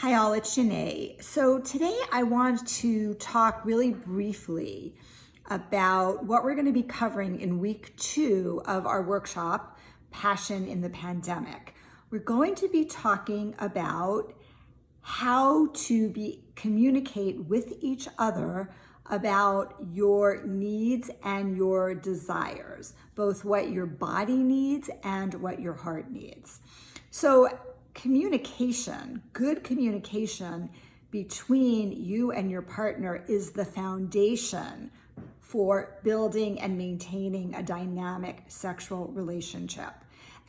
Hi all, it's Janae. So today I want to talk really briefly about what we're going to be covering in week 2 of our workshop, Passion in the Pandemic. We're going to be talking about how to communicate with each other about your needs and your desires, both what your body needs and what your heart needs. So communication, good communication between you and your partner is the foundation for building and maintaining a dynamic sexual relationship.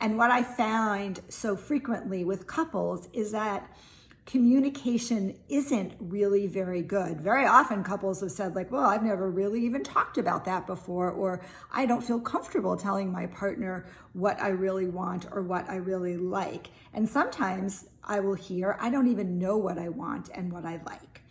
And what I find so frequently with couples is that communication isn't really very good. Very often couples have said like, well, I've never really even talked about that before, or I don't feel comfortable telling my partner what I really want or what I really like. And sometimes I will hear, I don't even know what I want and what I like.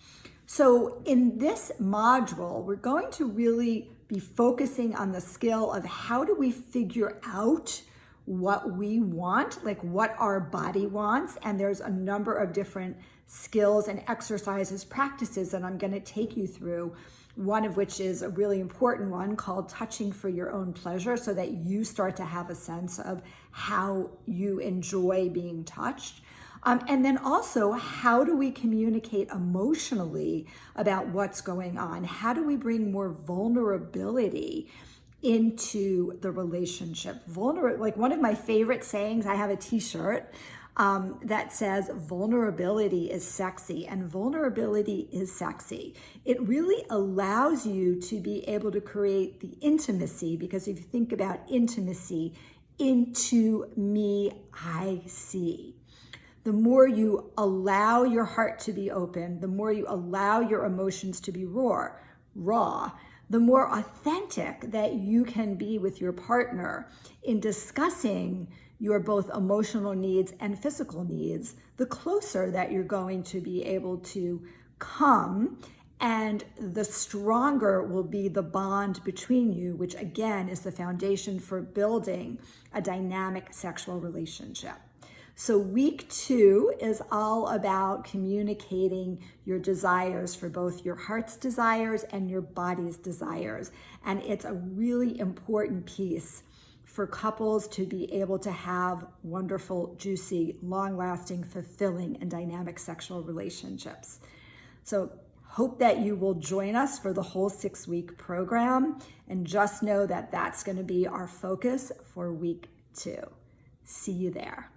So in this module, we're going to really be focusing on the skill of how do we figure out what we want, like what our body wants. And there's a number of different skills and exercises, practices that I'm going to take you through. One of which is a really important one called touching for your own pleasure, so that you start to have a sense of how you enjoy being touched. And then also, how do we communicate emotionally about what's going on? How do we bring more vulnerability into the relationship? Like one of my favorite sayings, I have a t-shirt that says vulnerability is sexy, and vulnerability is sexy. It really allows you to be able to create the intimacy, because if you think about intimacy, into me, I see. The more you allow your heart to be open, the more you allow your emotions to be raw, the more authentic that you can be with your partner in discussing your both emotional needs and physical needs, the closer that you're going to be able to come, and the stronger will be the bond between you, which again is the foundation for building a dynamic sexual relationship. So week 2 is all about communicating your desires for both your heart's desires and your body's desires. And it's a really important piece for couples to be able to have wonderful, juicy, long-lasting, fulfilling, and dynamic sexual relationships. So hope that you will join us for the whole 6-week program, and just know that that's going to be our focus for week 2. See you there.